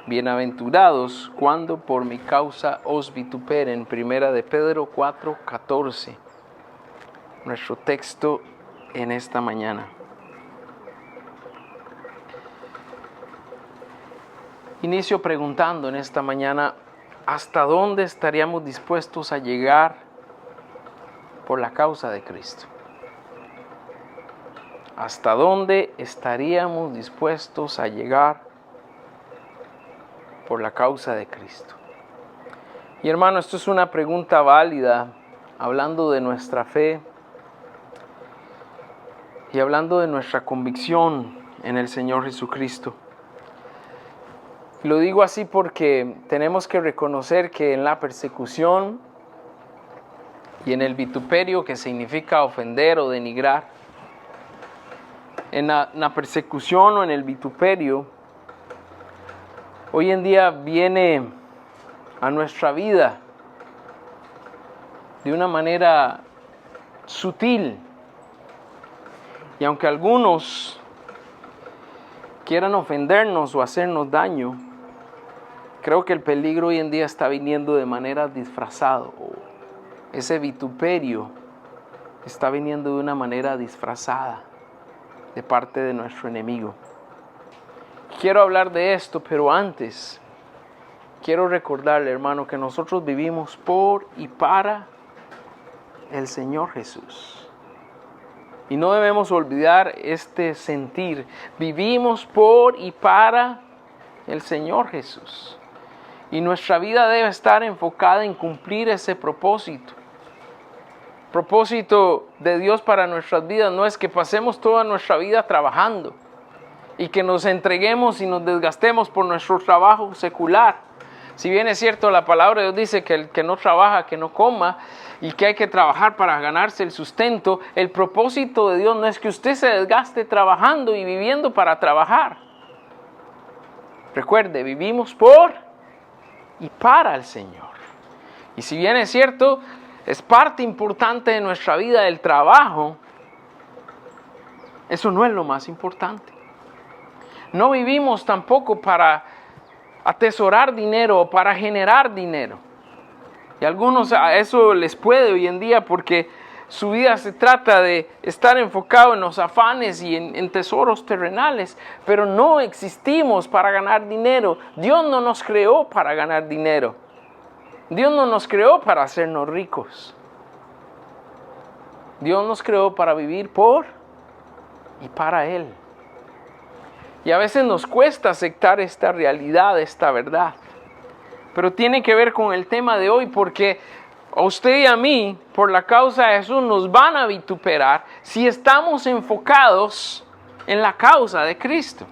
Bienaventurados cuando por mi causa os vituperen. Primera de Pedro 4:14. Nuestro texto en esta mañana. Inicio preguntando en esta mañana, ¿hasta dónde estaríamos dispuestos a llegar por la causa de Cristo? ¿Hasta dónde estaríamos dispuestos a llegar por la causa de Cristo? Y hermano, esto es una pregunta válida, hablando de nuestra fe y hablando de nuestra convicción en el Señor Jesucristo. Lo digo así porque tenemos que reconocer que en la persecución y en el vituperio, que significa ofender o denigrar, en la persecución o en el vituperio, hoy en día viene a nuestra vida de una manera sutil. Y aunque algunos quieran ofendernos o hacernos daño, creo que el peligro hoy en día está viniendo de manera disfrazada. Ese vituperio está viniendo de una manera disfrazada de parte de nuestro enemigo. Quiero hablar de esto, pero antes quiero recordarle, hermano, que nosotros vivimos por y para el Señor Jesús. Y no debemos olvidar este sentir. Vivimos por y para el Señor Jesús. Y nuestra vida debe estar enfocada en cumplir ese propósito. El propósito de Dios para nuestras vidas no es que pasemos toda nuestra vida trabajando y que nos entreguemos y nos desgastemos por nuestro trabajo secular. Si bien es cierto, la palabra de Dios dice que el que no trabaja, que no coma, y que hay que trabajar para ganarse el sustento, el propósito de Dios no es que usted se desgaste trabajando y viviendo para trabajar. Recuerde, vivimos por y para el Señor. Y si bien es cierto, es parte importante de nuestra vida el trabajo, eso no es lo más importante. No vivimos tampoco para atesorar dinero o para generar dinero. Y a algunos a eso les puede hoy en día porque su vida se trata de estar enfocado en los afanes y en tesoros terrenales, pero no existimos para ganar dinero. Dios no nos creó para ganar dinero. Dios no nos creó para hacernos ricos. Dios nos creó para vivir por y para Él. Y a veces nos cuesta aceptar esta realidad, esta verdad. Pero tiene que ver con el tema de hoy, porque a usted y a mí, por la causa de Jesús, nos van a vituperar si estamos enfocados en la causa de Cristo.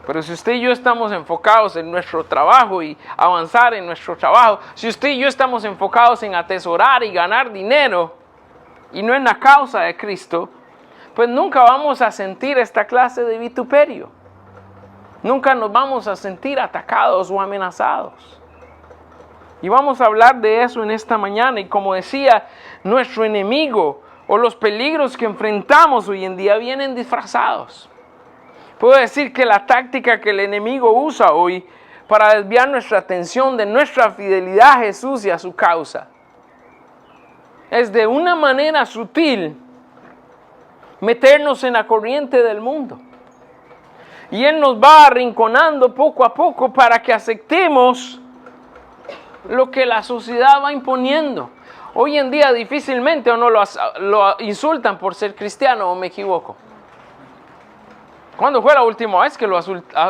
Pero si usted y yo estamos enfocados en nuestro trabajo y avanzar en nuestro trabajo, si usted y yo estamos enfocados en atesorar y ganar dinero y no en la causa de Cristo, pues nunca vamos a sentir esta clase de vituperio. Nunca nos vamos a sentir atacados o amenazados. Y vamos a hablar de eso en esta mañana. Y como decía, nuestro enemigo o los peligros que enfrentamos hoy en día vienen disfrazados. Puedo decir que la táctica que el enemigo usa hoy para desviar nuestra atención de nuestra fidelidad a Jesús y a su causa es de una manera sutil meternos en la corriente del mundo. Y Él nos va arrinconando poco a poco para que aceptemos lo que la sociedad va imponiendo. Hoy en día difícilmente uno lo insultan por ser cristiano, ¿o me equivoco? ¿Cuándo fue la última vez que lo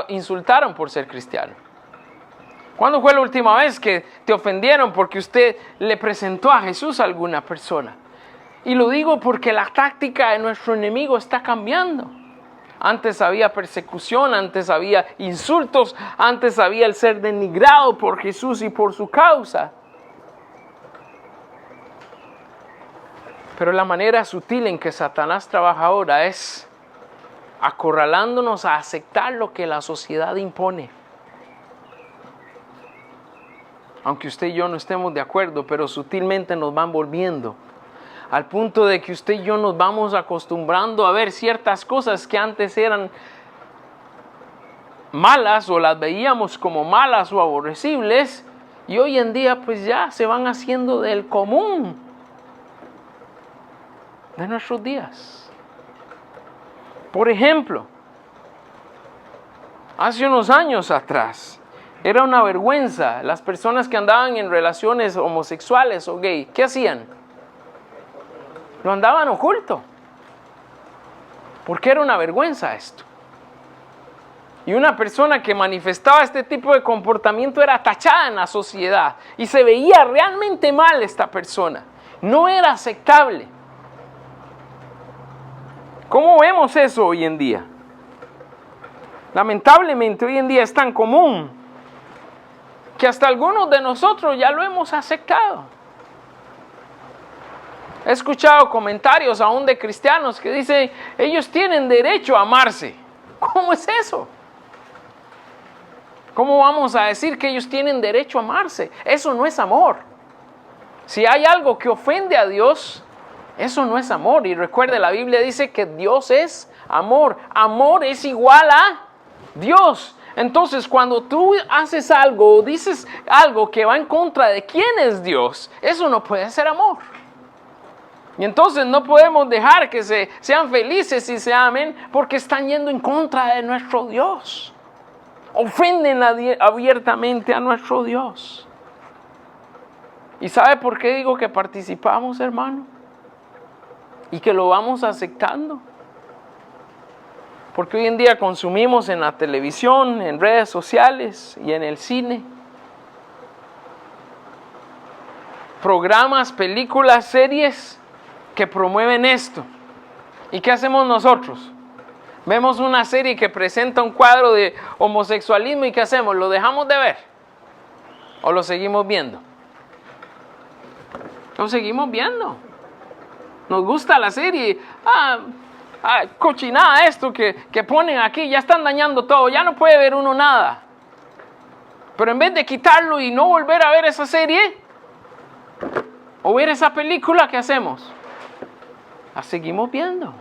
insultaron por ser cristiano? ¿Cuándo fue la última vez que te ofendieron porque usted le presentó a Jesús a alguna persona? Y lo digo porque la táctica de nuestro enemigo está cambiando. Antes había persecución, antes había insultos, antes había el ser denigrado por Jesús y por su causa. Pero la manera sutil en que Satanás trabaja ahora es acorralándonos a aceptar lo que la sociedad impone. Aunque usted y yo no estemos de acuerdo, pero sutilmente nos van volviendo. Al punto de que usted y yo nos vamos acostumbrando a ver ciertas cosas que antes eran malas o las veíamos como malas o aborrecibles, y hoy en día pues ya se van haciendo del común de nuestros días. Por ejemplo, hace unos años atrás era una vergüenza las personas que andaban en relaciones homosexuales o gay. ¿Qué hacían? Lo andaban oculto, porque era una vergüenza esto. Y una persona que manifestaba este tipo de comportamiento era tachada en la sociedad y se veía realmente mal esta persona. No era aceptable. ¿Cómo vemos eso hoy en día? Lamentablemente hoy en día es tan común que hasta algunos de nosotros ya lo hemos aceptado. He escuchado comentarios aún de cristianos que dicen, ellos tienen derecho a amarse. ¿Cómo es eso? ¿Cómo vamos a decir que ellos tienen derecho a amarse? Eso no es amor. Si hay algo que ofende a Dios, eso no es amor. Y recuerde, la Biblia dice que Dios es amor. Amor es igual a Dios. Entonces, cuando tú haces algo o dices algo que va en contra de quién es Dios, eso no puede ser amor. Y entonces no podemos dejar que sean felices y se amen porque están yendo en contra de nuestro Dios. Ofenden abiertamente a nuestro Dios. ¿Y sabe por qué digo que participamos, hermano? Y que lo vamos aceptando. Porque hoy en día consumimos en la televisión, en redes sociales y en el cine programas, películas, series que promueven esto. ¿Y qué hacemos nosotros? Vemos una serie que presenta un cuadro de homosexualismo y ¿qué hacemos? ¿Lo dejamos de ver? ¿O lo seguimos viendo? Lo seguimos viendo. Nos gusta la serie. Cochinada esto que ponen aquí. Ya están dañando todo. Ya no puede ver uno nada. Pero en vez de quitarlo y no volver a ver esa serie o ver esa película, ¿qué hacemos? La seguimos viendo.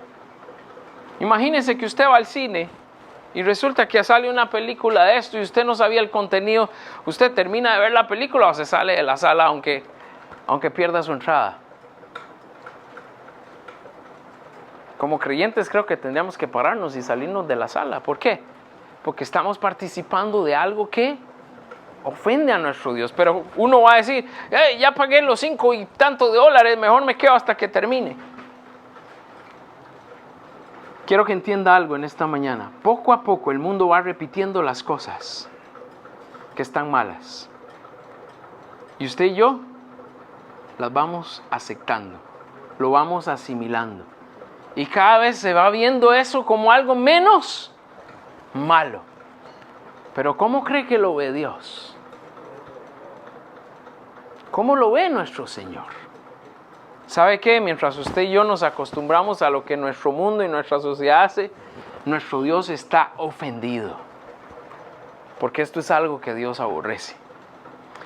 Imagínese que usted va al cine y resulta que sale una película de esto y usted no sabía el contenido. Usted termina de ver la película o se sale de la sala aunque pierda su entrada. Como creyentes creo que tendríamos que pararnos y salirnos de la sala. ¿Por qué? Porque estamos participando de algo que ofende a nuestro Dios. Pero uno va a decir, ya pagué los $5 y tantos, mejor me quedo hasta que termine. Quiero que entienda algo en esta mañana. Poco a poco el mundo va repitiendo las cosas que están malas. Y usted y yo las vamos aceptando, lo vamos asimilando. Y cada vez se va viendo eso como algo menos malo. Pero ¿cómo cree que lo ve Dios? ¿Cómo lo ve nuestro Señor? ¿Sabe qué? Mientras usted y yo nos acostumbramos a lo que nuestro mundo y nuestra sociedad hace, nuestro Dios está ofendido. Porque esto es algo que Dios aborrece.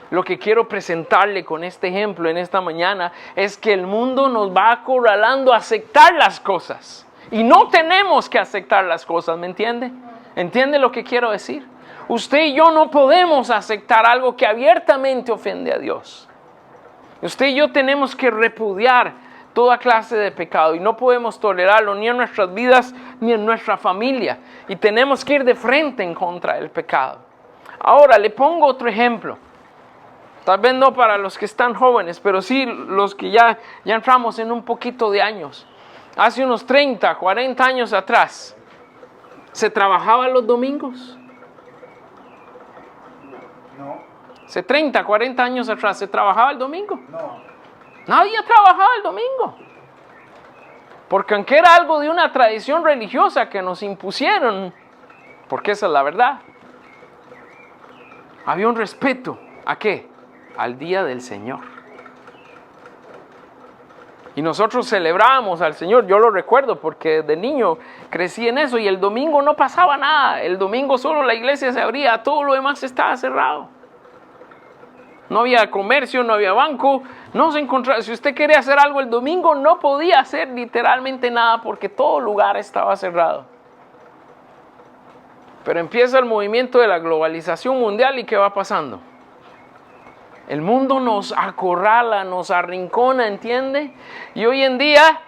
Lo que quiero presentarle con este ejemplo en esta mañana es que el mundo nos va acorralando a aceptar las cosas. Y no tenemos que aceptar las cosas, ¿me entiende? ¿Entiende lo que quiero decir? Usted y yo no podemos aceptar algo que abiertamente ofende a Dios. Usted y yo tenemos que repudiar toda clase de pecado y no podemos tolerarlo ni en nuestras vidas ni en nuestra familia. Y tenemos que ir de frente en contra del pecado. Ahora le pongo otro ejemplo. Tal vez no para los que están jóvenes, pero sí los que ya entramos en un poquito de años. Hace unos 30, 40 años atrás, ¿se trabajaba los domingos? No. Hace 30, 40 años atrás, ¿se trabajaba el domingo? No. Nadie trabajaba el domingo. Porque aunque era algo de una tradición religiosa que nos impusieron, porque esa es la verdad, había un respeto. ¿A qué? Al día del Señor. Y nosotros celebrábamos al Señor, yo lo recuerdo porque de niño crecí en eso y el domingo no pasaba nada. El domingo solo la iglesia se abría, todo lo demás estaba cerrado. No había comercio, no había banco, no se encontraba. Si usted quería hacer algo el domingo, no podía hacer literalmente nada porque todo lugar estaba cerrado. Pero empieza el movimiento de la globalización mundial y ¿qué va pasando? El mundo nos acorrala, nos arrincona, ¿entiende? Y hoy en día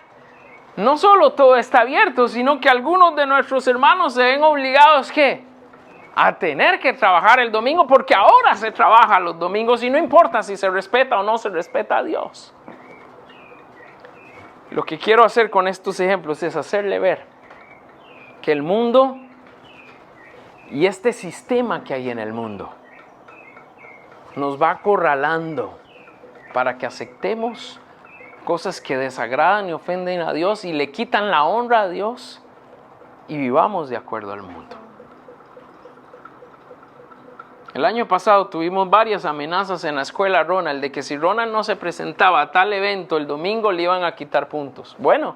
no solo todo está abierto, sino que algunos de nuestros hermanos se ven obligados, ¿qué? A tener que trabajar el domingo, porque ahora se trabaja los domingos y no importa si se respeta o no se respeta a Dios. Lo que quiero hacer con estos ejemplos es hacerle ver que el mundo y este sistema que hay en el mundo nos va acorralando para que aceptemos cosas que desagradan y ofenden a Dios y le quitan la honra a Dios y vivamos de acuerdo al mundo. El año pasado tuvimos varias amenazas en la escuela Ronald de que si Ronald no se presentaba a tal evento el domingo le iban a quitar puntos. Bueno,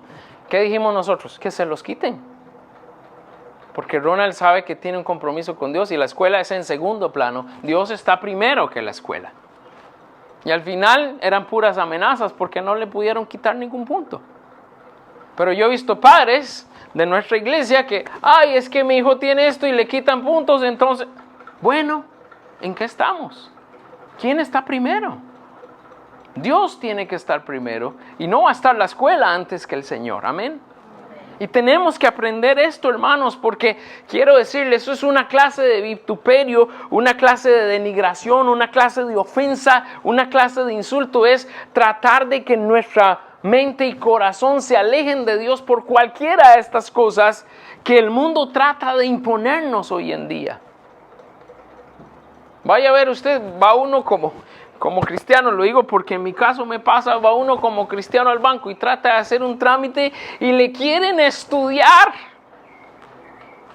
¿qué dijimos nosotros? Que se los quiten. Porque Ronald sabe que tiene un compromiso con Dios y la escuela es en segundo plano. Dios está primero que la escuela. Y al final eran puras amenazas porque no le pudieron quitar ningún punto. Pero yo he visto padres de nuestra iglesia que, ay, es que mi hijo tiene esto y le quitan puntos, entonces, bueno, ¿en qué estamos? ¿Quién está primero? Dios tiene que estar primero y no va a estar la escuela antes que el Señor, amén. Y tenemos que aprender esto, hermanos, porque quiero decirles, eso es una clase de vituperio, una clase de denigración, una clase de ofensa, una clase de insulto. Es tratar de que nuestra mente y corazón se alejen de Dios por cualquiera de estas cosas que el mundo trata de imponernos hoy en día. Vaya a ver usted, va uno como cristiano, lo digo porque en mi caso me pasa, va uno como cristiano al banco y trata de hacer un trámite y le quieren estudiar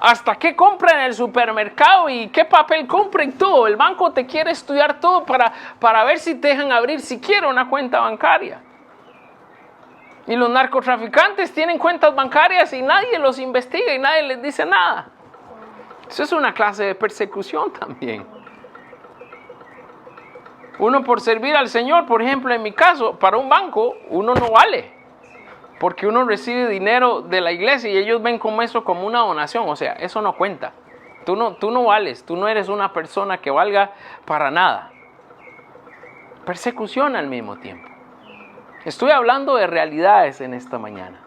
hasta qué compra en el supermercado y qué papel compra y todo. El banco te quiere estudiar todo para ver si te dejan abrir siquiera una cuenta bancaria. Y los narcotraficantes tienen cuentas bancarias y nadie los investiga y nadie les dice nada. Eso es una clase de persecución también. Uno por servir al Señor, por ejemplo, en mi caso, para un banco, uno no vale. Porque uno recibe dinero de la iglesia y ellos ven como eso como una donación. O sea, eso no cuenta. Tú no vales, tú no eres una persona que valga para nada. Persecución al mismo tiempo. Estoy hablando de realidades en esta mañana.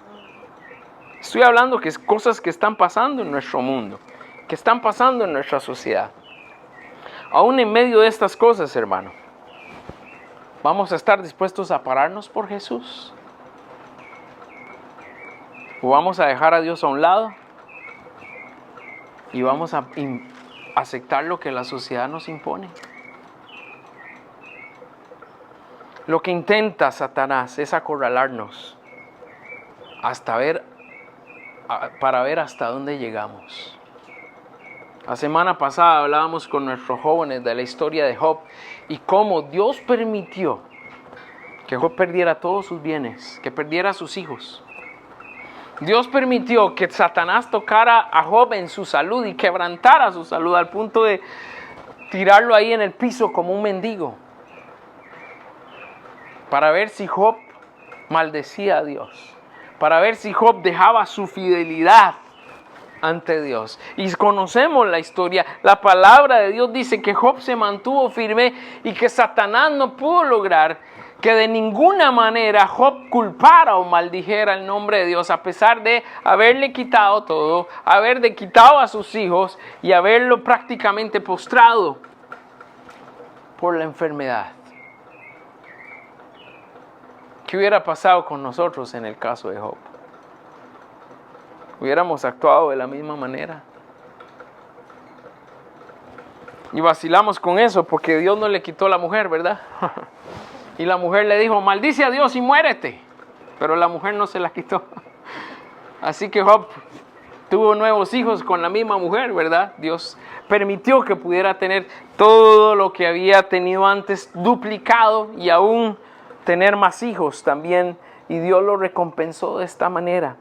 Estoy hablando que es cosas que están pasando en nuestro mundo, que están pasando en nuestra sociedad. Aún en medio de estas cosas, hermano, ¿vamos a estar dispuestos a pararnos por Jesús? ¿O vamos a dejar a Dios a un lado? Y vamos a aceptar lo que la sociedad nos impone. Lo que intenta Satanás es acorralarnos para ver hasta dónde llegamos. La semana pasada hablábamos con nuestros jóvenes de la historia de Job y cómo Dios permitió que Job perdiera todos sus bienes, que perdiera a sus hijos. Dios permitió que Satanás tocara a Job en su salud y quebrantara su salud al punto de tirarlo ahí en el piso como un mendigo, para ver si Job maldecía a Dios, para ver si Job dejaba su fidelidad ante Dios. Y conocemos la historia. La palabra de Dios dice que Job se mantuvo firme y que Satanás no pudo lograr que de ninguna manera Job culpara o maldijera el nombre de Dios, a pesar de haberle quitado todo, haberle quitado a sus hijos y haberlo prácticamente postrado por la enfermedad. ¿Qué hubiera pasado con nosotros en el caso de Job? ¿Hubiéramos actuado de la misma manera? Y vacilamos con eso porque Dios no le quitó la mujer, ¿verdad? Y la mujer le dijo, maldice a Dios y muérete. Pero la mujer no se la quitó. Así que Job tuvo nuevos hijos con la misma mujer, ¿verdad? Dios permitió que pudiera tener todo lo que había tenido antes duplicado y aún tener más hijos también, y Dios lo recompensó de esta manera.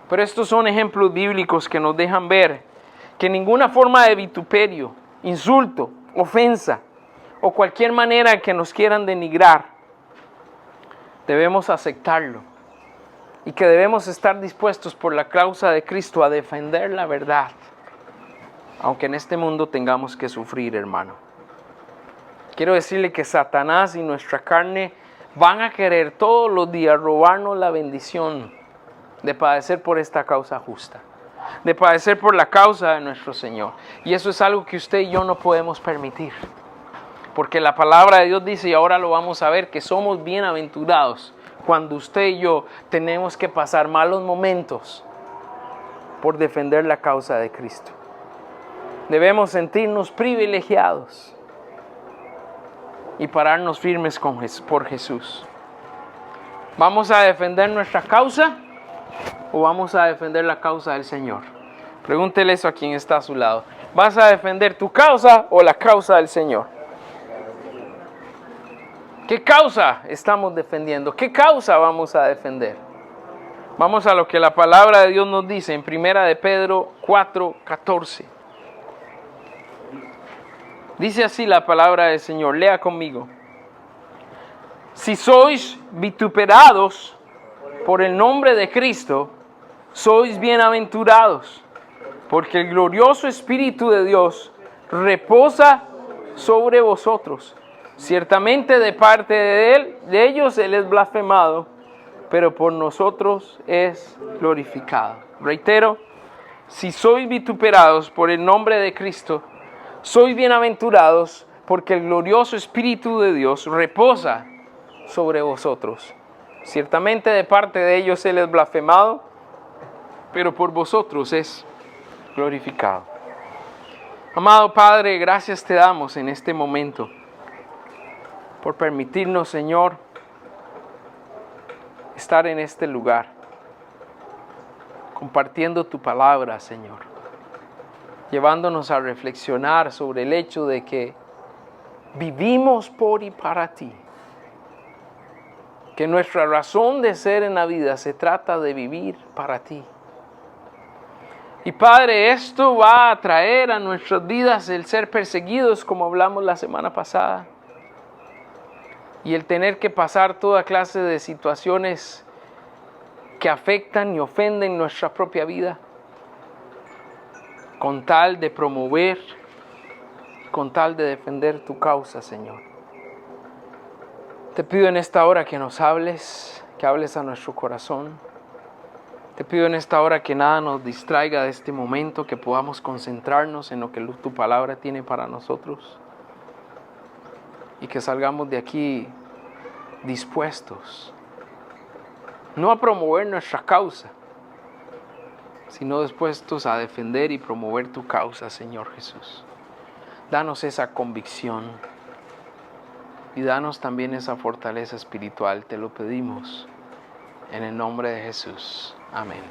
Pero estos son ejemplos bíblicos que nos dejan ver que ninguna forma de vituperio, insulto, ofensa o cualquier manera que nos quieran denigrar, debemos aceptarlo y que debemos estar dispuestos por la causa de Cristo a defender la verdad aunque en este mundo tengamos que sufrir, hermano. Quiero decirle que Satanás y nuestra carne van a querer todos los días robarnos la bendición de padecer por esta causa justa, de padecer por la causa de nuestro Señor. Y eso es algo que usted y yo no podemos permitir. Porque la palabra de Dios dice, y ahora lo vamos a ver, que somos bienaventurados cuando usted y yo tenemos que pasar malos momentos por defender la causa de Cristo. Debemos sentirnos privilegiados y pararnos firmes por Jesús. ¿Vamos a defender nuestra causa o vamos a defender la causa del Señor? Pregúntele eso a quien está a su lado. ¿Vas a defender tu causa o la causa del Señor? ¿Qué causa estamos defendiendo? ¿Qué causa vamos a defender? Vamos a lo que la palabra de Dios nos dice en 1 de Pedro 4:14. Dice así la palabra del Señor. Lea conmigo. Si sois vituperados por el nombre de Cristo, sois bienaventurados, porque el glorioso Espíritu de Dios reposa sobre vosotros. Ciertamente de parte de ellos Él es blasfemado, pero por nosotros es glorificado. Reitero, si sois vituperados por el nombre de Cristo, sois bienaventurados, porque el glorioso Espíritu de Dios reposa sobre vosotros. Ciertamente de parte de ellos Él es blasfemado, pero por vosotros es glorificado. Amado Padre, gracias te damos en este momento por permitirnos, Señor, estar en este lugar, compartiendo tu palabra, Señor, llevándonos a reflexionar sobre el hecho de que vivimos por y para ti, que nuestra razón de ser en la vida se trata de vivir para ti. Y Padre, esto va a traer a nuestras vidas el ser perseguidos, como hablamos la semana pasada, y el tener que pasar toda clase de situaciones que afectan y ofenden nuestra propia vida, con tal de promover, con tal de defender tu causa, Señor. Te pido en esta hora que nos hables, que hables a nuestro corazón. Te pido en esta hora que nada nos distraiga de este momento, que podamos concentrarnos en lo que tu palabra tiene para nosotros. Y que salgamos de aquí dispuestos, no a promover nuestra causa, sino dispuestos a defender y promover tu causa, Señor Jesús. Danos esa convicción y danos también esa fortaleza espiritual, te lo pedimos en el nombre de Jesús. Amén.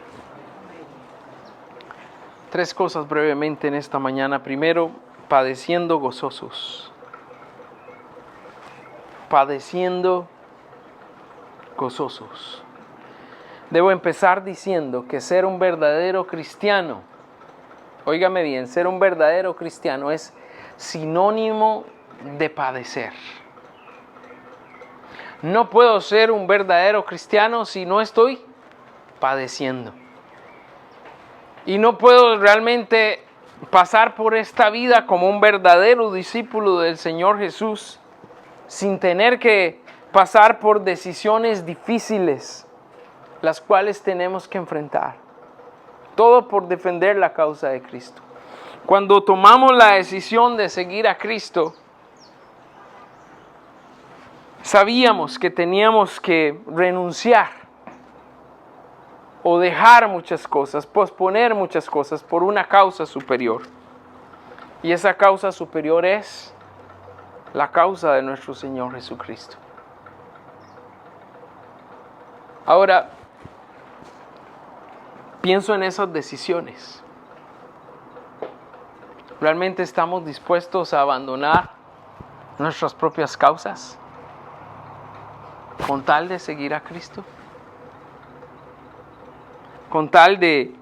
3 cosas brevemente en esta mañana. Primero, padeciendo gozosos. Padeciendo gozosos. Debo empezar diciendo que ser un verdadero cristiano, óigame bien, ser un verdadero cristiano es sinónimo de padecer. No puedo ser un verdadero cristiano si no estoy padeciendo. Y no puedo realmente pasar por esta vida como un verdadero discípulo del Señor Jesús sin tener que pasar por decisiones difíciles, las cuales tenemos que enfrentar. Todo por defender la causa de Cristo. Cuando tomamos la decisión de seguir a Cristo, sabíamos que teníamos que renunciar o dejar muchas cosas, posponer muchas cosas por una causa superior. Y esa causa superior es la causa de nuestro Señor Jesucristo. Ahora, pienso en esas decisiones. ¿Realmente estamos dispuestos a abandonar nuestras propias causas con tal de seguir a Cristo? Con tal de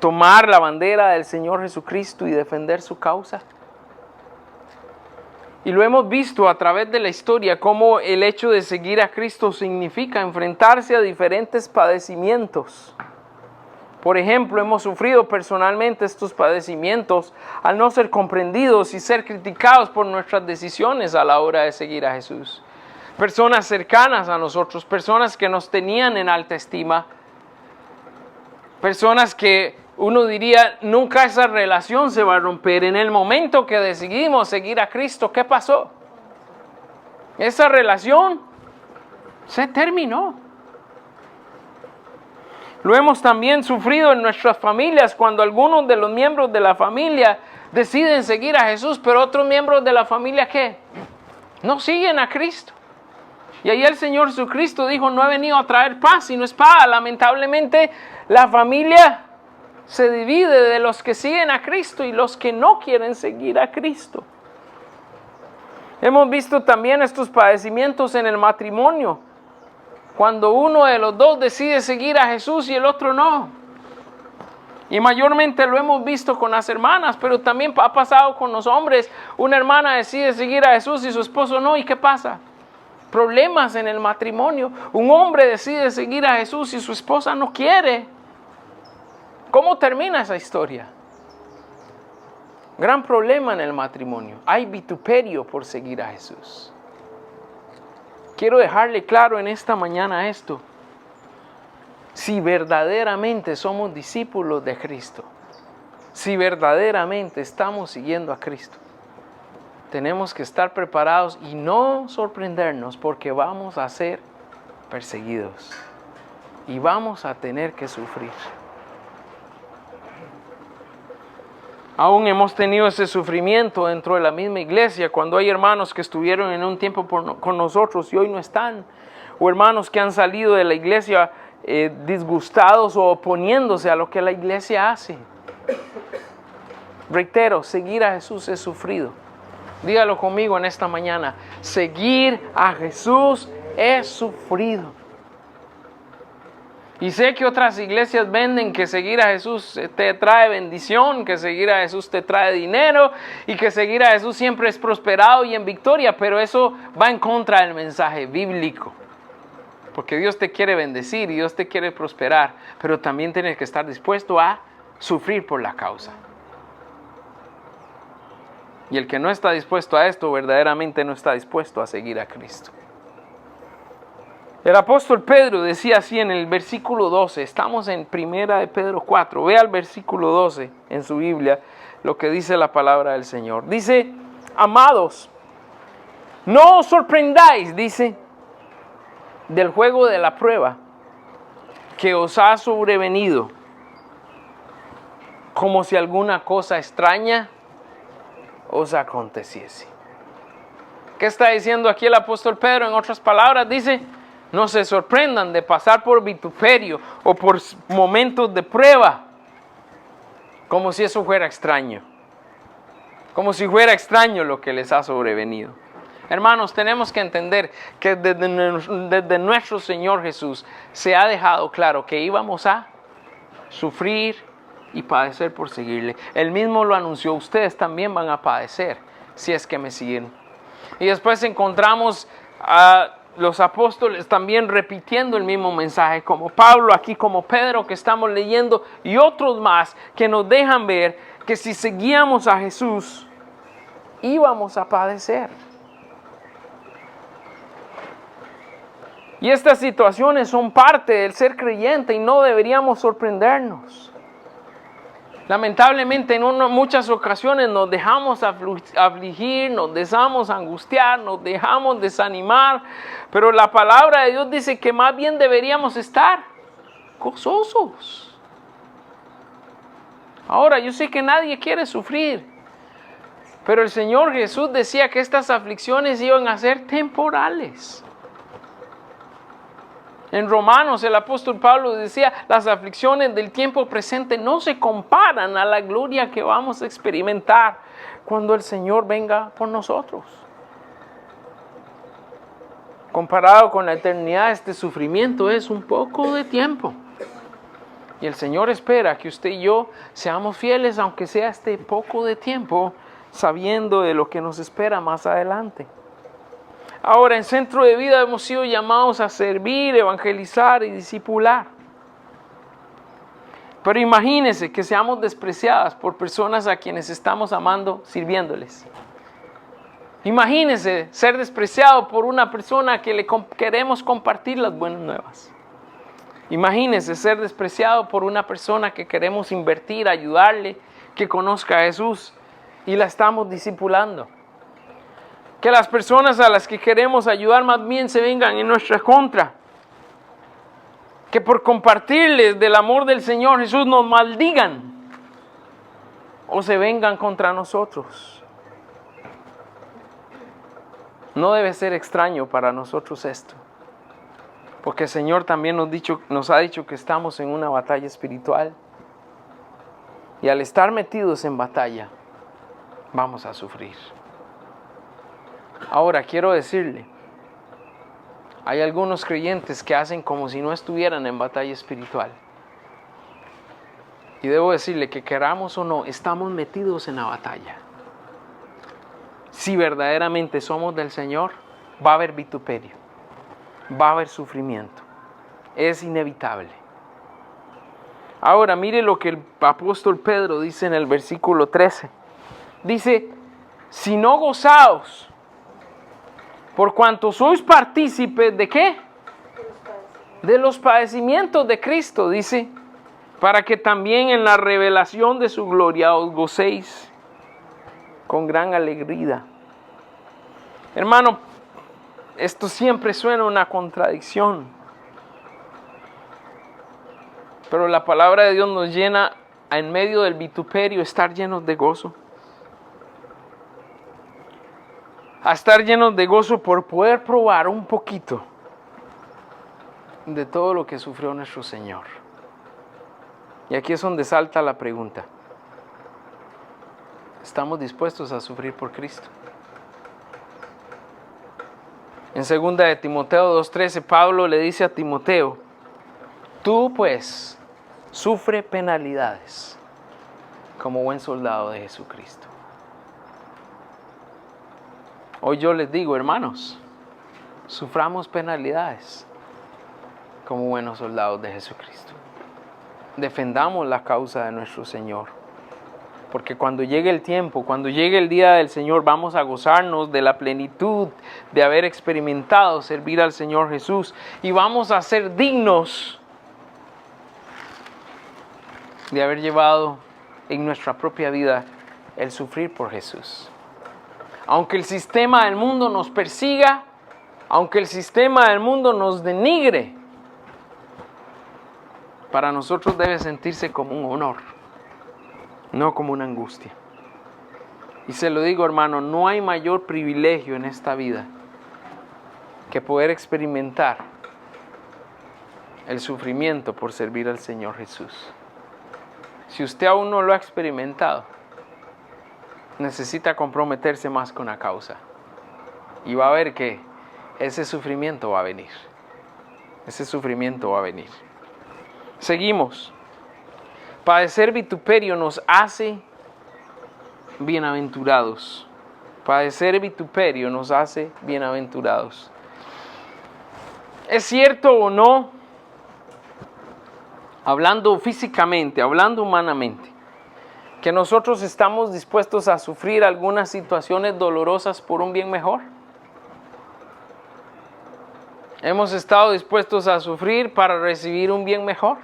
tomar la bandera del Señor Jesucristo y defender su causa. Y lo hemos visto a través de la historia, cómo el hecho de seguir a Cristo significa enfrentarse a diferentes padecimientos, Por ejemplo, hemos sufrido personalmente estos padecimientos al no ser comprendidos y ser criticados por nuestras decisiones a la hora de seguir a Jesús. Personas cercanas a nosotros, personas que nos tenían en alta estima, personas que uno diría, nunca esa relación se va a romper. En el momento que decidimos seguir a Cristo, ¿qué pasó? Esa relación se terminó. Lo hemos también sufrido en nuestras familias cuando algunos de los miembros de la familia deciden seguir a Jesús, pero otros miembros de la familia, ¿qué? No siguen a Cristo. Y ahí el Señor Jesucristo dijo, no he venido a traer paz, sino espada. Lamentablemente, la familia se divide de los que siguen a Cristo y los que no quieren seguir a Cristo. Hemos visto también estos padecimientos en el matrimonio, cuando uno de los dos decide seguir a Jesús y el otro no. Y mayormente lo hemos visto con las hermanas, pero también ha pasado con los hombres. Una hermana decide seguir a Jesús y su esposo no, ¿y qué pasa? Problemas en el matrimonio. Un hombre decide seguir a Jesús y su esposa no quiere. ¿Cómo termina esa historia? Gran problema en el matrimonio. Hay vituperio por seguir a Jesús. Quiero dejarle claro en esta mañana esto. Si verdaderamente somos discípulos de Cristo, si verdaderamente estamos siguiendo a Cristo, tenemos que estar preparados y no sorprendernos porque vamos a ser perseguidos y vamos a tener que sufrir. Aún hemos tenido ese sufrimiento dentro de la misma iglesia cuando hay hermanos que estuvieron en un tiempo con nosotros y hoy no están, o hermanos que han salido de la iglesia disgustados o oponiéndose a lo que la iglesia hace. Reitero, seguir a Jesús es sufrido. Dígalo conmigo en esta mañana. Seguir a Jesús es sufrido. Y sé que otras iglesias venden que seguir a Jesús te trae bendición, que seguir a Jesús te trae dinero y que seguir a Jesús siempre es prosperado y en victoria, pero eso va en contra del mensaje bíblico. Porque Dios te quiere bendecir y Dios te quiere prosperar, pero también tienes que estar dispuesto a sufrir por la causa. Y el que no está dispuesto a esto, verdaderamente no está dispuesto a seguir a Cristo. El apóstol Pedro decía así en el versículo 12, estamos en 1 de Pedro 4, vea el versículo 12 en su Biblia, lo que dice la palabra del Señor. Dice, amados, no os sorprendáis, dice, del juego de la prueba que os ha sobrevenido, como si alguna cosa extraña os aconteciese. ¿Qué está diciendo aquí el apóstol Pedro? En otras palabras, dice, no se sorprendan de pasar por vituperio o por momentos de prueba, como si eso fuera extraño, como si fuera extraño lo que les ha sobrevenido. Hermanos, tenemos que entender que desde nuestro Señor Jesús se ha dejado claro que íbamos a sufrir y padecer por seguirle. Él mismo lo anunció, ustedes también van a padecer si es que me siguen. Y después encontramos a los apóstoles también repitiendo el mismo mensaje, como Pablo aquí, como Pedro que estamos leyendo y otros más que nos dejan ver que si seguíamos a Jesús íbamos a padecer. Y estas situaciones son parte del ser creyente y no deberíamos sorprendernos. Lamentablemente en muchas ocasiones nos dejamos afligir, nos dejamos angustiar, nos dejamos desanimar, pero la palabra de Dios dice que más bien deberíamos estar gozosos. Ahora, yo sé que nadie quiere sufrir, pero el Señor Jesús decía que estas aflicciones iban a ser temporales. En Romanos el apóstol Pablo decía, las aflicciones del tiempo presente no se comparan a la gloria que vamos a experimentar cuando el Señor venga por nosotros. Comparado con la eternidad, este sufrimiento es un poco de tiempo. Y el Señor espera que usted y yo seamos fieles, aunque sea este poco de tiempo, sabiendo de lo que nos espera más adelante. Ahora, en Centro de Vida hemos sido llamados a servir, evangelizar y discipular. Pero imagínense que seamos despreciadas por personas a quienes estamos amando, sirviéndoles. Imagínense ser despreciado por una persona que le queremos compartir las buenas nuevas. Imagínense ser despreciado por una persona que queremos invertir, ayudarle, que conozca a Jesús y la estamos discipulando. Que las personas a las que queremos ayudar más bien se vengan en nuestra contra. Que por compartirles del amor del Señor Jesús nos maldigan o se vengan contra nosotros. No debe ser extraño para nosotros esto, porque el Señor también nos ha dicho que estamos en una batalla espiritual y al estar metidos en batalla vamos a sufrir. Ahora quiero decirle, hay algunos creyentes que hacen como si no estuvieran en batalla espiritual. Y debo decirle que queramos o no, estamos metidos en la batalla. Si verdaderamente somos del Señor, va a haber vituperio, va a haber sufrimiento. Es inevitable. Ahora mire lo que el apóstol Pedro dice en el versículo 13. Dice, si no gozaos, por cuanto sois partícipes ¿de qué? De los padecimientos de Cristo, dice, para que también en la revelación de su gloria os gocéis con gran alegría. Hermano, esto siempre suena una contradicción, pero la palabra de Dios nos llena en medio del vituperio, estar llenos de gozo. A estar llenos de gozo por poder probar un poquito de todo lo que sufrió nuestro Señor. Y aquí es donde salta la pregunta. ¿Estamos dispuestos a sufrir por Cristo? En 2 de Timoteo 2:13, Pablo le dice a Timoteo, tú pues sufre penalidades como buen soldado de Jesucristo. Hoy yo les digo, hermanos, suframos penalidades como buenos soldados de Jesucristo. Defendamos la causa de nuestro Señor. Porque cuando llegue el tiempo, cuando llegue el día del Señor, vamos a gozarnos de la plenitud de haber experimentado servir al Señor Jesús. Y vamos a ser dignos de haber llevado en nuestra propia vida el sufrir por Jesús. Aunque el sistema del mundo nos persiga, aunque el sistema del mundo nos denigre, para nosotros debe sentirse como un honor, no como una angustia. Y se lo digo, hermano, no hay mayor privilegio en esta vida que poder experimentar el sufrimiento por servir al Señor Jesús. Si usted aún no lo ha experimentado, necesita comprometerse más con la causa. Y va a ver que ese sufrimiento va a venir. Ese sufrimiento va a venir. Seguimos. Padecer vituperio nos hace bienaventurados. Padecer vituperio nos hace bienaventurados. ¿Es cierto o no? Hablando físicamente, hablando humanamente, que nosotros estamos dispuestos a sufrir algunas situaciones dolorosas por un bien mejor. Hemos estado dispuestos a sufrir para recibir un bien mejor.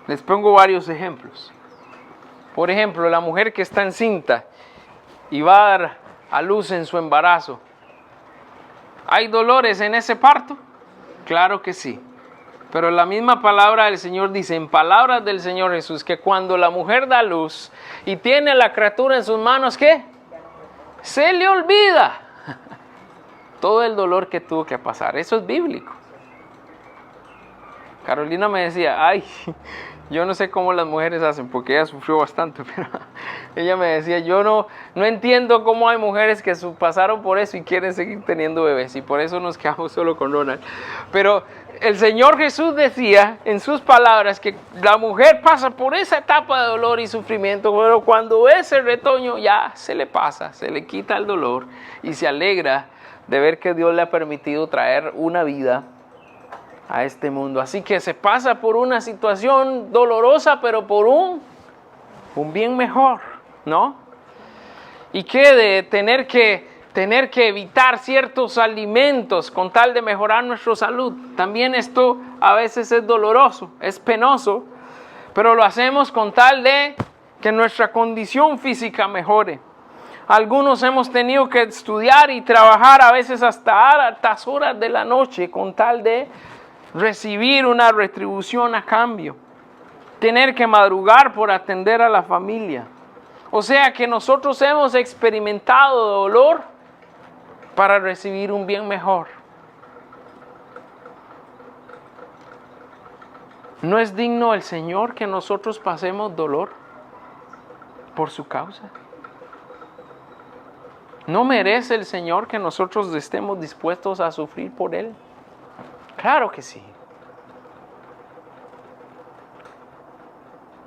Les pongo varios ejemplos. Por ejemplo, la mujer que está encinta y va a dar a luz en su embarazo. ¿Hay dolores en ese parto? Claro que sí. Pero la misma palabra del Señor dice, en palabras del Señor Jesús, que cuando la mujer da luz y tiene la criatura en sus manos, ¿qué? Se le olvida todo el dolor que tuvo que pasar. Eso es bíblico. Carolina me decía, ay, yo no sé cómo las mujeres hacen, porque ella sufrió bastante, pero ella me decía, yo no entiendo cómo hay mujeres que pasaron por eso y quieren seguir teniendo bebés, y por eso nos quedamos solo con Ronald. Pero el Señor Jesús decía en sus palabras que la mujer pasa por esa etapa de dolor y sufrimiento, pero cuando ve ese retoño ya se le pasa, se le quita el dolor y se alegra de ver que Dios le ha permitido traer una vida a este mundo. Así que se pasa por una situación dolorosa, pero por un bien mejor, ¿no? Y que de tener que evitar ciertos alimentos con tal de mejorar nuestra salud. También esto a veces es doloroso, es penoso, pero lo hacemos con tal de que nuestra condición física mejore. Algunos hemos tenido que estudiar y trabajar a veces hasta altas horas de la noche con tal de recibir una retribución a cambio. Tener que madrugar por atender a la familia. O sea que nosotros hemos experimentado dolor para recibir un bien mejor. ¿No es digno el Señor que nosotros pasemos dolor por su causa? ¿No merece el Señor que nosotros estemos dispuestos a sufrir por Él? Claro que sí.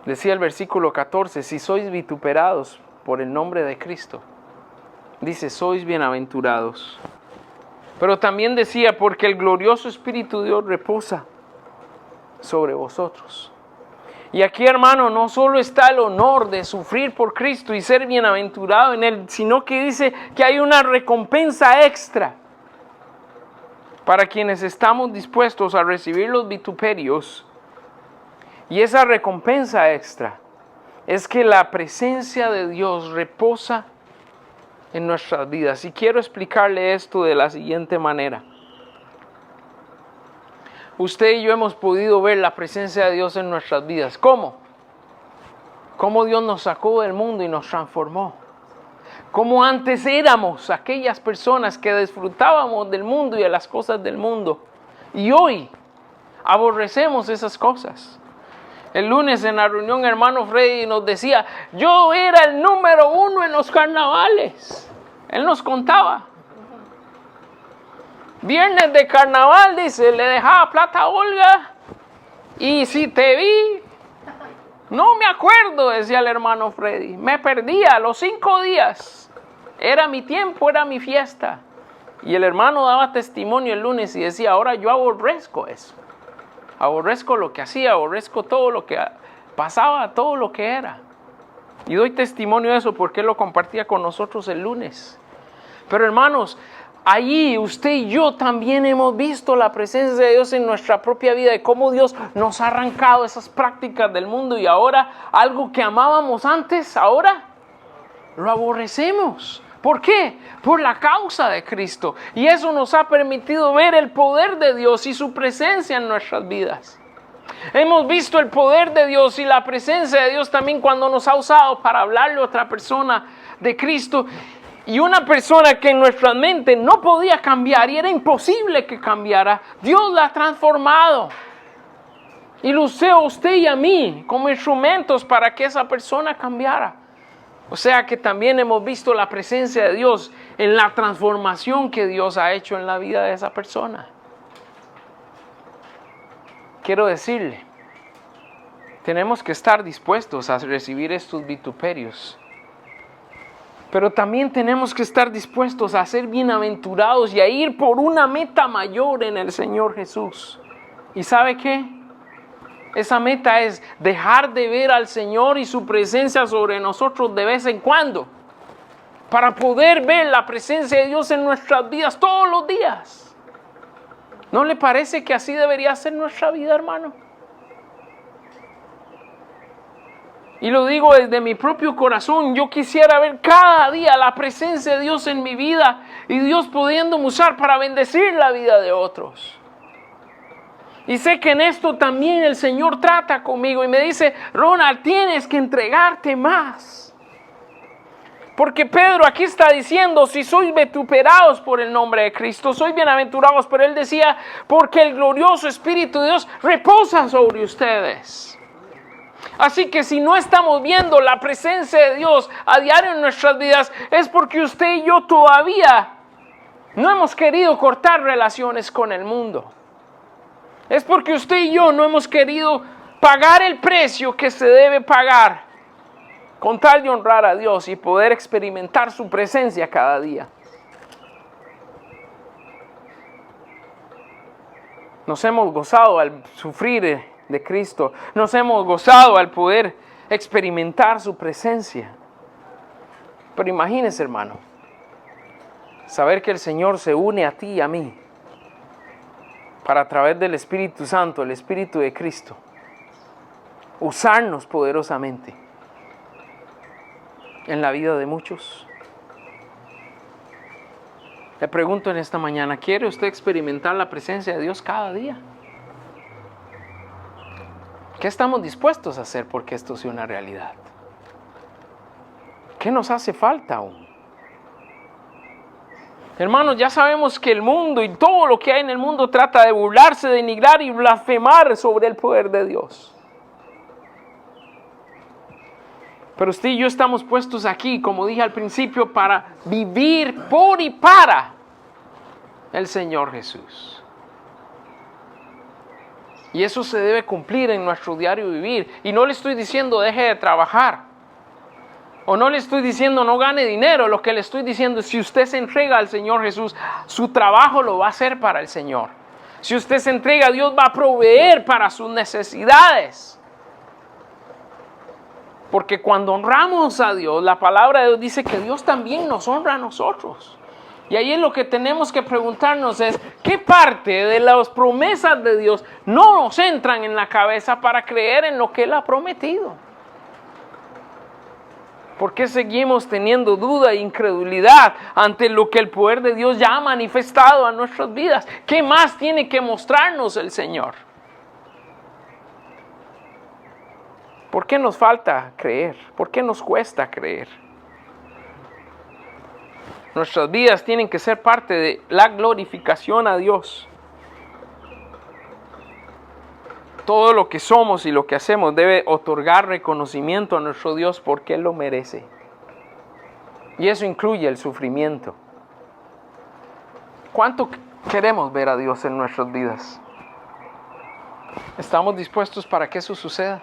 Decía el versículo 14, si sois vituperados por el nombre de Cristo, dice, sois bienaventurados. Pero también decía, porque el glorioso Espíritu de Dios reposa sobre vosotros. Y aquí, hermano, no solo está el honor de sufrir por Cristo y ser bienaventurado en Él, sino que dice que hay una recompensa extra para quienes estamos dispuestos a recibir los vituperios. Y esa recompensa extra es que la presencia de Dios reposa en nuestras vidas. Y quiero explicarle esto de la siguiente manera. Usted y yo hemos podido ver la presencia de Dios en nuestras vidas. ¿Cómo? Cómo Dios nos sacó del mundo y nos transformó. Cómo antes éramos aquellas personas que disfrutábamos del mundo y de las cosas del mundo. Y hoy aborrecemos esas cosas. El lunes en la reunión, hermano Freddy nos decía, yo era el número 1 en los carnavales. Él nos contaba. Viernes de carnaval, dice, le dejaba plata a Olga. Y si te vi, no me acuerdo, decía el hermano Freddy. Me perdía los 5 días. Era mi tiempo, era mi fiesta. Y el hermano daba testimonio el lunes y decía, ahora yo aborrezco eso. Aborrezco lo que hacía, aborrezco todo lo que pasaba, todo lo que era. Y doy testimonio de eso porque él lo compartía con nosotros el lunes. Pero hermanos, allí usted y yo también hemos visto la presencia de Dios en nuestra propia vida, de cómo Dios nos ha arrancado esas prácticas del mundo y ahora algo que amábamos antes, ahora lo aborrecemos. ¿Por qué? Por la causa de Cristo. Y eso nos ha permitido ver el poder de Dios y su presencia en nuestras vidas. Hemos visto el poder de Dios y la presencia de Dios también cuando nos ha usado para hablarle a otra persona de Cristo. Y una persona que en nuestra mente no podía cambiar y era imposible que cambiara, Dios la ha transformado. Y lo usó a usted y a mí como instrumentos para que esa persona cambiara. O sea que también hemos visto la presencia de Dios en la transformación que Dios ha hecho en la vida de esa persona. Quiero decirle, tenemos que estar dispuestos a recibir estos vituperios. Pero también tenemos que estar dispuestos a ser bienaventurados y a ir por una meta mayor en el Señor Jesús. ¿Y sabe qué? Esa meta es dejar de ver al Señor y su presencia sobre nosotros de vez en cuando, para poder ver la presencia de Dios en nuestras vidas todos los días. ¿No le parece que así debería ser nuestra vida, hermano? Y lo digo desde mi propio corazón, yo quisiera ver cada día la presencia de Dios en mi vida y Dios pudiéndome usar para bendecir la vida de otros. Y sé que en esto también el Señor trata conmigo y me dice, Ronald, tienes que entregarte más. Porque Pedro aquí está diciendo, si sois vituperados por el nombre de Cristo, sois bienaventurados. Pero él decía, porque el glorioso Espíritu de Dios reposa sobre ustedes. Así que si no estamos viendo la presencia de Dios a diario en nuestras vidas, es porque usted y yo todavía no hemos querido cortar relaciones con el mundo. Es porque usted y yo no hemos querido pagar el precio que se debe pagar con tal de honrar a Dios y poder experimentar su presencia cada día. Nos hemos gozado al sufrir de Cristo. Nos hemos gozado al poder experimentar su presencia. Pero imagínese, hermano, saber que el Señor se une a ti y a mí para a través del Espíritu Santo, el Espíritu de Cristo, usarnos poderosamente en la vida de muchos. Le pregunto en esta mañana, ¿quiere usted experimentar la presencia de Dios cada día? ¿Qué estamos dispuestos a hacer porque esto sea una realidad? ¿Qué nos hace falta aún? Hermanos, ya sabemos que el mundo y todo lo que hay en el mundo trata de burlarse, denigrar y blasfemar sobre el poder de Dios. Pero usted y yo estamos puestos aquí, como dije al principio, para vivir por y para el Señor Jesús. Y eso se debe cumplir en nuestro diario vivir. Y no le estoy diciendo deje de trabajar. O no le estoy diciendo no gane dinero. Lo que le estoy diciendo es si usted se entrega al Señor Jesús, su trabajo lo va a hacer para el Señor. Si usted se entrega, Dios va a proveer para sus necesidades. Porque cuando honramos a Dios, la palabra de Dios dice que Dios también nos honra a nosotros. Y ahí es lo que tenemos que preguntarnos es, ¿qué parte de las promesas de Dios no nos entran en la cabeza para creer en lo que Él ha prometido? ¿Por qué seguimos teniendo duda e incredulidad ante lo que el poder de Dios ya ha manifestado a nuestras vidas? ¿Qué más tiene que mostrarnos el Señor? ¿Por qué nos falta creer? ¿Por qué nos cuesta creer? Nuestras vidas tienen que ser parte de la glorificación a Dios. Todo lo que somos y lo que hacemos debe otorgar reconocimiento a nuestro Dios porque Él lo merece. Y eso incluye el sufrimiento. ¿Cuánto queremos ver a Dios en nuestras vidas? ¿Estamos dispuestos para que eso suceda?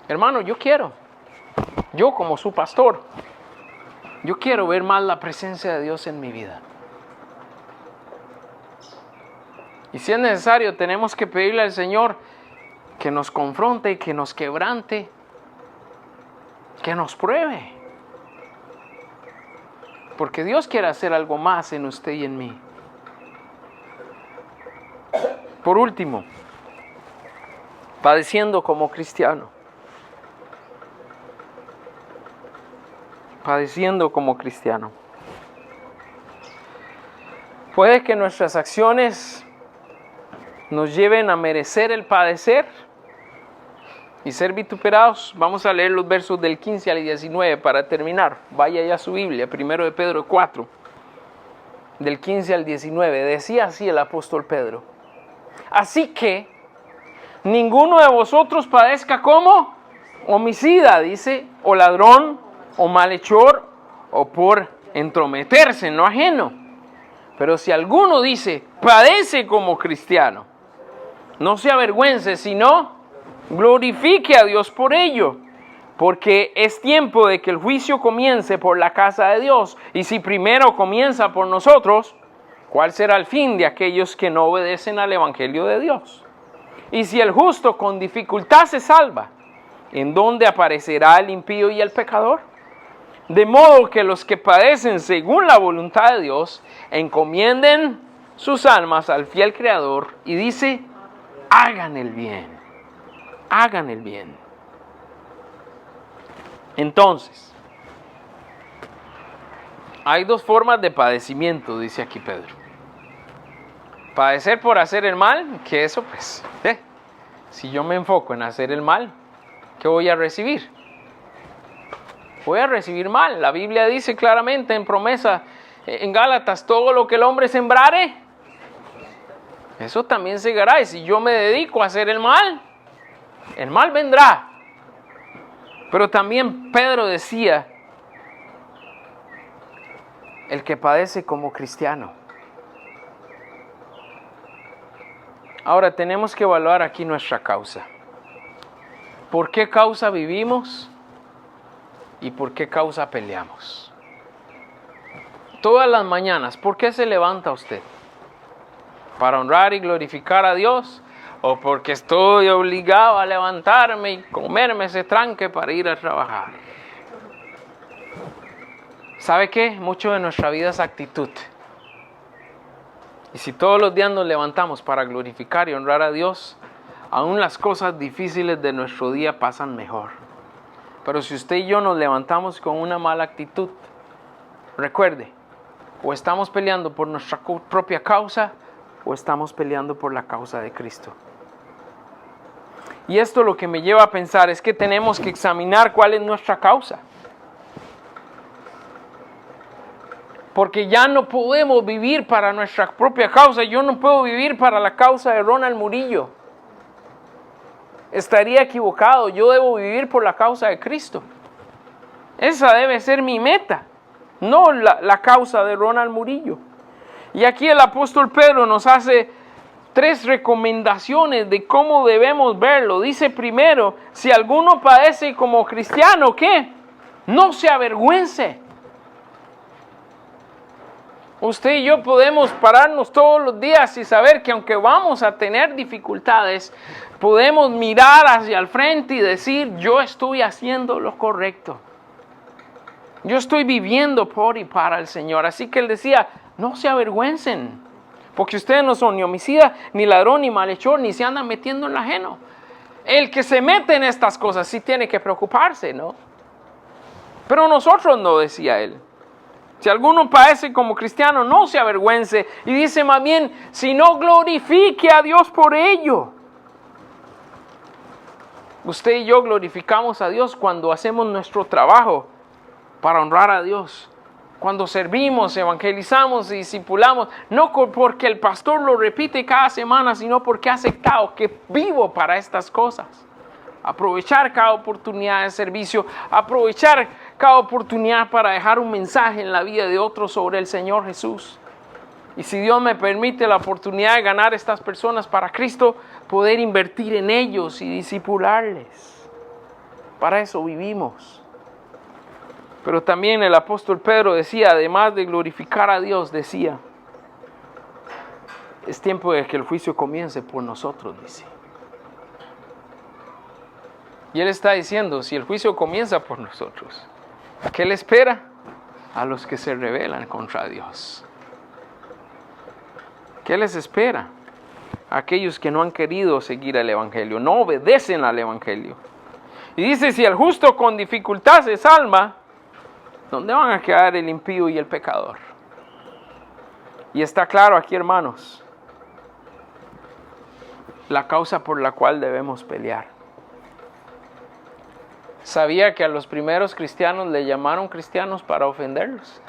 Hermano, yo como su pastor, yo quiero ver más la presencia de Dios en mi vida. Y si es necesario, tenemos que pedirle al Señor que nos confronte, que nos quebrante, que nos pruebe. Porque Dios quiere hacer algo más en usted y en mí. Por último, padeciendo como cristiano. Padeciendo como cristiano. Puede que nuestras acciones nos lleven a merecer el padecer y ser vituperados. Vamos a leer los versos del 15 al 19 para terminar. Vaya ya a su Biblia, 1 de Pedro 4, del 15 al 19. Decía así el apóstol Pedro: así que ninguno de vosotros padezca como homicida, dice, o ladrón, o malhechor, o por entrometerse en lo ajeno. Pero si alguno dice, padece como cristiano, no se avergüence, sino glorifique a Dios por ello. Porque es tiempo de que el juicio comience por la casa de Dios. Y si primero comienza por nosotros, ¿cuál será el fin de aquellos que no obedecen al evangelio de Dios? Y si el justo con dificultad se salva, ¿en dónde aparecerá el impío y el pecador? De modo que los que padecen según la voluntad de Dios, encomienden sus almas al fiel Creador. Y dice, hagan el bien, hagan el bien. Entonces, hay dos formas de padecimiento, dice aquí Pedro. Padecer por hacer el mal, que eso pues, si yo me enfoco en hacer el mal, ¿qué voy a recibir? Voy a recibir mal. La Biblia dice claramente en promesa, en Gálatas, todo lo que el hombre sembrare, eso también segará. Y si yo me dedico a hacer el mal vendrá. Pero también Pedro decía, el que padece como cristiano. Ahora tenemos que evaluar aquí nuestra causa. ¿Por qué causa vivimos? ¿Y por qué causa peleamos? Todas las mañanas, ¿por qué se levanta usted? para honrar y glorificar a Dios, o porque estoy obligado a levantarme y comerme ese tranque para ir a trabajar. ¿Sabe qué? Mucho de nuestra vida es actitud. Y si todos los días nos levantamos para glorificar y honrar a Dios, aún las cosas difíciles de nuestro día pasan mejor. Pero si usted y yo nos levantamos con una mala actitud, recuerde, o estamos peleando por nuestra propia causa, o estamos peleando por la causa de Cristo. Y esto lo que me lleva a pensar es que tenemos que examinar cuál es nuestra causa. Porque ya no podemos vivir para nuestra propia causa. Yo no puedo vivir para la causa de Ronald Murillo. Estaría equivocado. Yo debo vivir por la causa de Cristo. Esa debe ser mi meta, no la causa de Ronald Murillo. Y aquí el apóstol Pedro nos hace 3 recomendaciones de cómo debemos verlo. Dice primero, si alguno padece como cristiano, ¿qué? No se avergüence. Usted y yo podemos pararnos todos los días y saber que aunque vamos a tener dificultades, podemos mirar hacia el frente y decir, yo estoy haciendo lo correcto. Yo estoy viviendo por y para el Señor. Así que él decía, no se avergüencen, porque ustedes no son ni homicida, ni ladrón, ni malhechor, ni se andan metiendo en lo ajeno. El que se mete en estas cosas sí tiene que preocuparse, ¿no? Pero nosotros no, decía él. Si alguno padece como cristiano, no se avergüence. Y dice más bien, si no glorifique a Dios por ello. Usted y yo glorificamos a Dios cuando hacemos nuestro trabajo para honrar a Dios. Cuando servimos, evangelizamos y discipulamos. No porque el pastor lo repite cada semana, sino porque ha aceptado que vivo para estas cosas. Aprovechar cada oportunidad de servicio, aprovechar cada oportunidad para dejar un mensaje en la vida de otros sobre el Señor Jesús. Y si Dios me permite la oportunidad de ganar estas personas para Cristo, poder invertir en ellos y discipularles. Para eso vivimos. Pero también el apóstol Pedro decía, además de glorificar a Dios, decía, es tiempo de que el juicio comience por nosotros, dice. Y él está diciendo, si el juicio comienza por nosotros, ¿qué le espera? A los que se rebelan contra Dios. ¿Qué les espera? A aquellos que no han querido seguir el Evangelio, no obedecen al Evangelio. Y dice, si el justo con dificultad se salva, ¿dónde van a quedar el impío y el pecador? Y está claro aquí, hermanos, la causa por la cual debemos pelear. ¿Sabía que a los primeros cristianos le llamaron cristianos para ofenderlos?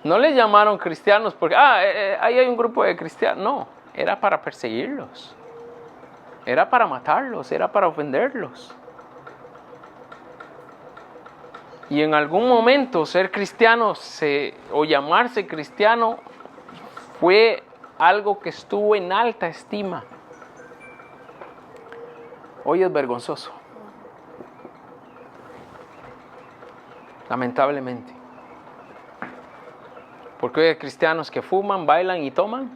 No les llamaron cristianos porque, ahí hay un grupo de cristianos. No, era para perseguirlos. Era para matarlos, era para ofenderlos. Y en algún momento ser cristiano o llamarse cristiano fue algo que estuvo en alta estima. Hoy es vergonzoso. Lamentablemente. Porque hoy hay cristianos que fuman, bailan y toman.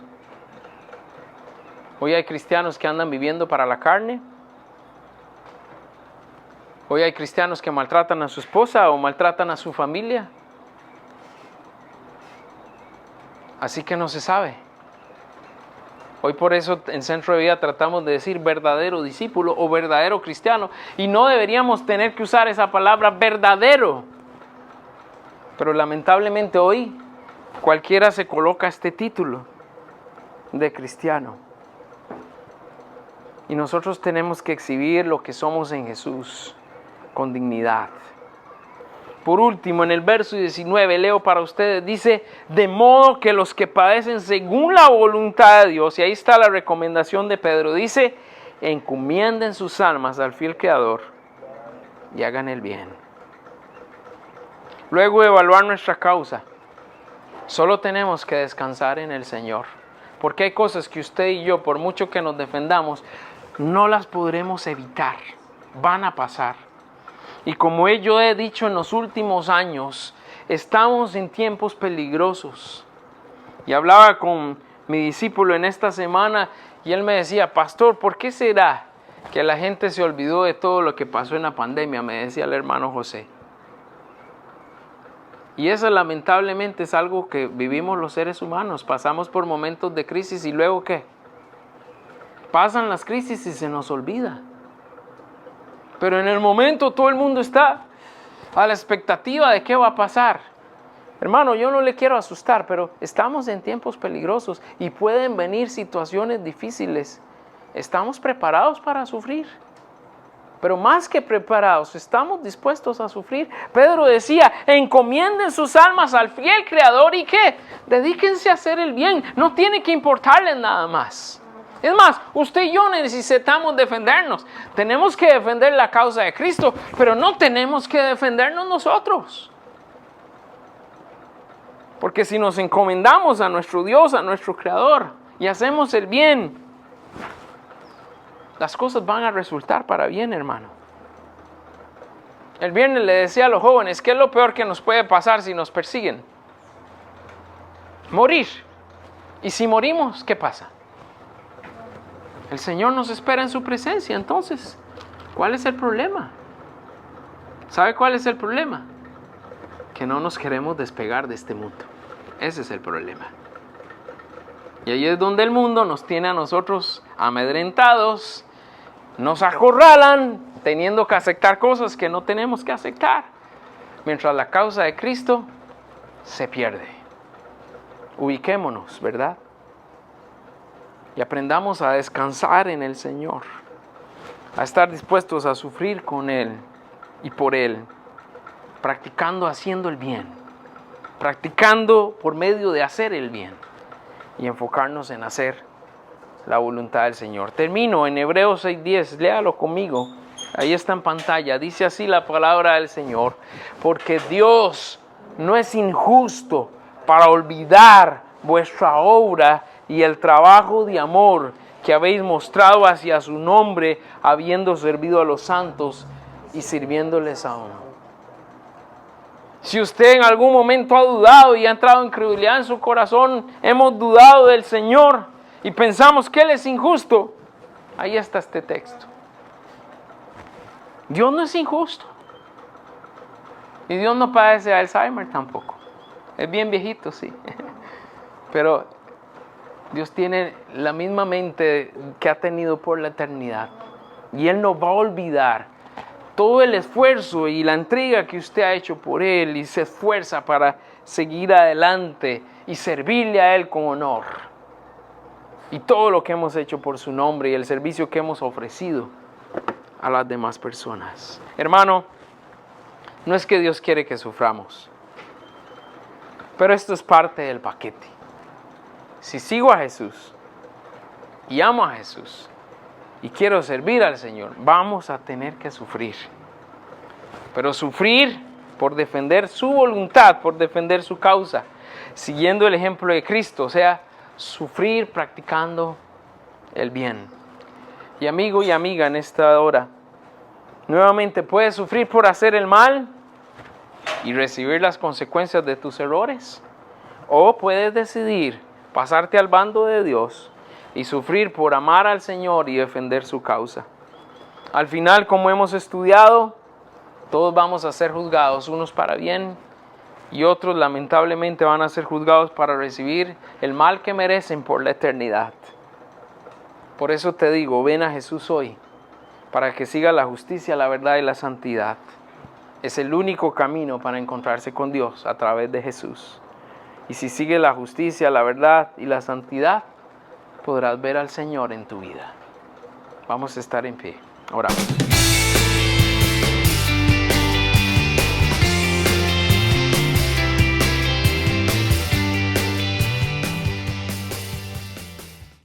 Hoy hay cristianos que andan viviendo para la carne. Hoy hay cristianos que maltratan a su esposa o maltratan a su familia. Así que no se sabe. Hoy por eso en Centro de Vida tratamos de decir verdadero discípulo o verdadero cristiano. Y no deberíamos tener que usar esa palabra verdadero. Pero lamentablemente hoy cualquiera se coloca este título de cristiano. Y nosotros tenemos que exhibir lo que somos en Jesús con dignidad. Por último, en el verso 19, leo para ustedes, dice, de modo que los que padecen según la voluntad de Dios, y ahí está la recomendación de Pedro, dice, encomienden sus almas al fiel Creador y hagan el bien. Luego de evaluar nuestra causa, solo tenemos que descansar en el Señor, porque hay cosas que usted y yo, por mucho que nos defendamos, no las podremos evitar, van a pasar. Y como yo he dicho en los últimos años, estamos en tiempos peligrosos. Y hablaba con mi discípulo en esta semana y él me decía, pastor, ¿por qué será que la gente se olvidó de todo lo que pasó en la pandemia? Me decía el hermano José. Y eso lamentablemente es algo que vivimos los seres humanos. Pasamos por momentos de crisis y luego ¿qué? Pasan las crisis y se nos olvida. Pero en el momento todo el mundo está a la expectativa de qué va a pasar. Hermano, yo no le quiero asustar, pero estamos en tiempos peligrosos y pueden venir situaciones difíciles. ¿Estamos preparados para sufrir? Pero más que preparados, ¿estamos dispuestos a sufrir? Pedro decía, encomienden sus almas al fiel Creador y ¿qué? Dedíquense a hacer el bien. No tiene que importarles nada más. Es más, usted y yo necesitamos defendernos. Tenemos que defender la causa de Cristo, pero no tenemos que defendernos nosotros. Porque si nos encomendamos a nuestro Dios, a nuestro Creador, y hacemos el bien, las cosas van a resultar para bien, hermano. El viernes le decía a los jóvenes, ¿qué es lo peor que nos puede pasar si nos persiguen? Morir. Y si morimos, ¿qué pasa? El Señor nos espera en su presencia. Entonces, ¿cuál es el problema? ¿Sabe cuál es el problema? Que no nos queremos despegar de este mundo. Ese es el problema. Y ahí es donde el mundo nos tiene a nosotros amedrentados, nos acorralan, teniendo que aceptar cosas que no tenemos que aceptar, mientras la causa de Cristo se pierde. Ubiquémonos, ¿verdad? Y aprendamos a descansar en el Señor, a estar dispuestos a sufrir con Él y por Él, practicando haciendo el bien, practicando por medio de hacer el bien y enfocarnos en hacer la voluntad del Señor. Termino en Hebreos 6:10, léalo conmigo, ahí está en pantalla, dice así la palabra del Señor, porque Dios no es injusto para olvidar vuestra obra y el trabajo de amor que habéis mostrado hacia su nombre, habiendo servido a los santos y sirviéndoles aún. Si usted en algún momento ha dudado y ha entrado en incredulidad en su corazón, hemos dudado del Señor y pensamos que Él es injusto, ahí está este texto. Dios no es injusto. Y Dios no padece de Alzheimer tampoco. Es bien viejito, sí. Pero Dios tiene la misma mente que ha tenido por la eternidad. Y Él no va a olvidar todo el esfuerzo y la entrega que usted ha hecho por Él y se esfuerza para seguir adelante y servirle a Él con honor. Y todo lo que hemos hecho por su nombre y el servicio que hemos ofrecido a las demás personas. Hermano, no es que Dios quiere que suframos, pero esto es parte del paquete. Si sigo a Jesús y amo a Jesús y quiero servir al Señor, vamos a tener que sufrir. Pero sufrir por defender su voluntad, por defender su causa, siguiendo el ejemplo de Cristo, o sea, sufrir practicando el bien. Y amigo y amiga, en esta hora, nuevamente puedes sufrir por hacer el mal y recibir las consecuencias de tus errores, o puedes decidir pasarte al bando de Dios y sufrir por amar al Señor y defender su causa. Al final, como hemos estudiado, todos vamos a ser juzgados, unos para bien y otros lamentablemente van a ser juzgados para recibir el mal que merecen por la eternidad. Por eso te digo, ven a Jesús hoy, para que siga la justicia, la verdad y la santidad. Es el único camino para encontrarse con Dios a través de Jesús. Y si sigues la justicia, la verdad y la santidad, podrás ver al Señor en tu vida. Vamos a estar en pie. Oramos.